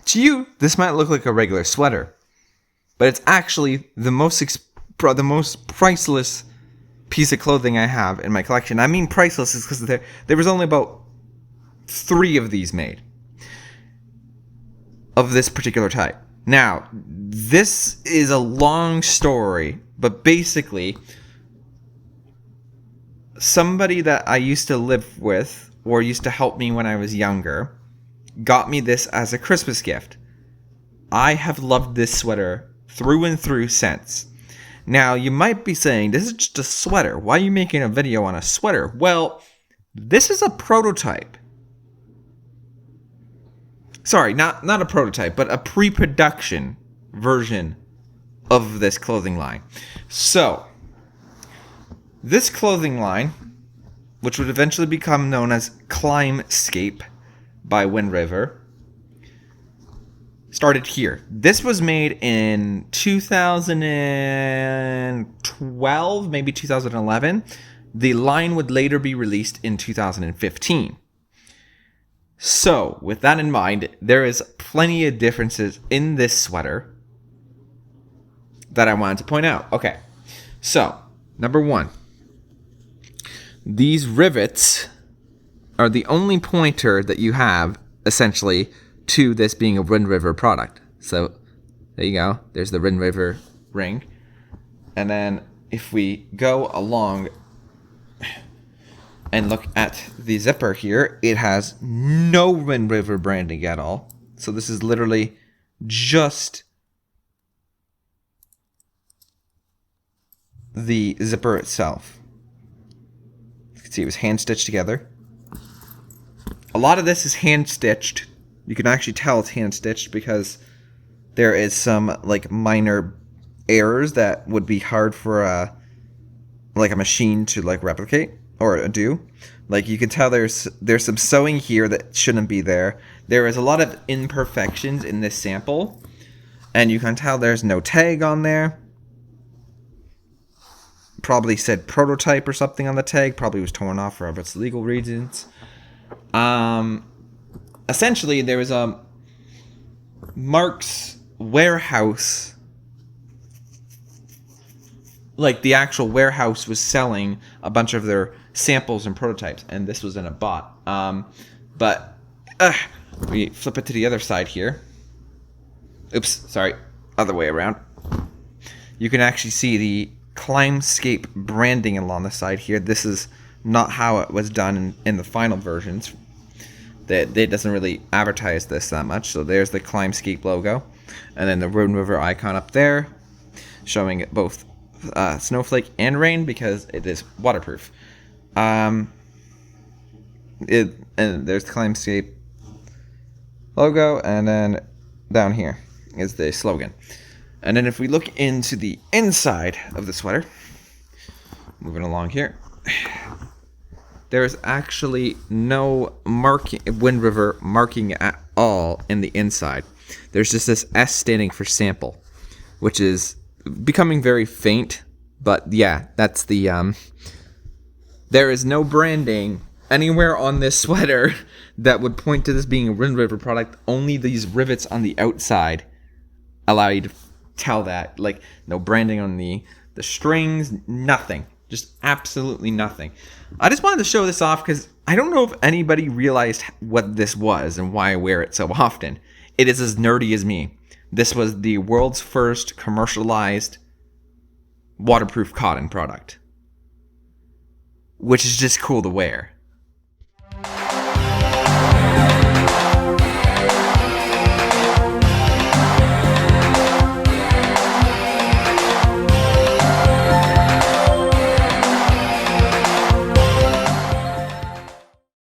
To you, this might look like a regular sweater, but it's actually the most priceless piece of clothing I have in my collection. I mean priceless is because there was only about 3 of these made of this particular type. Now, this is a long story, but basically, somebody that I used to live with or used to help me when I was younger got me this as a Christmas gift. I have loved this sweater through and through since. Now, you might be saying, this is just a sweater. Why are you making a video on a sweater? Well, this is a prototype. Sorry, not a prototype, but a pre-production version of this clothing line. So, this clothing line, which would eventually become known as ClimScape by WindRiver, started here. This was made in 2012, maybe 2011. The line would later be released in 2015. So, with that in mind, there is plenty of differences in this sweater that I wanted to point out. Okay, so, number 1. These rivets are the only pointer that you have, essentially, to this being a WindRiver product. So, there you go. There's the WindRiver ring. And then, if we go along and look at the zipper here, it has no WindRiver branding at all. So this is literally just the zipper itself. You can see it was hand stitched together. A lot of this is hand stitched. You can actually tell it's hand stitched because there is some like minor errors that would be hard for a machine to like replicate or do. Like you can tell there's some sewing here that shouldn't be there. There is a lot of imperfections in this sample, and you can tell there's no tag on there. Probably said prototype or something on the tag. Probably was torn off for its legal reasons. Essentially, there was a Mark's warehouse. Like the actual warehouse was selling a bunch of their samples and prototypes, and this was in a bot. But we flip it to the other side here. Oops, sorry, other way around. You can actually see the ClimScape branding along the side here. This is not how it was done in the final versions. It doesn't really advertise this that much. So there's the ClimScape logo, and then the WindRiver icon up there, showing it both snowflake and rain because it is waterproof. And there's the ClimScape logo, and then down here is the slogan. And then if we look into the inside of the sweater, moving along here, there is actually no WindRiver marking at all in the inside. There's just this S standing for sample, which is becoming very faint. But yeah, that's the there is no branding anywhere on this sweater that would point to this being a WindRiver product. Only these rivets on the outside allow you to tell that. Like, no branding on the strings, nothing. Just absolutely nothing. I just wanted to show this off because I don't know if anybody realized what this was and why I wear it so often. It is as nerdy as me. This was the world's first commercialized waterproof cotton product, which is just cool to wear.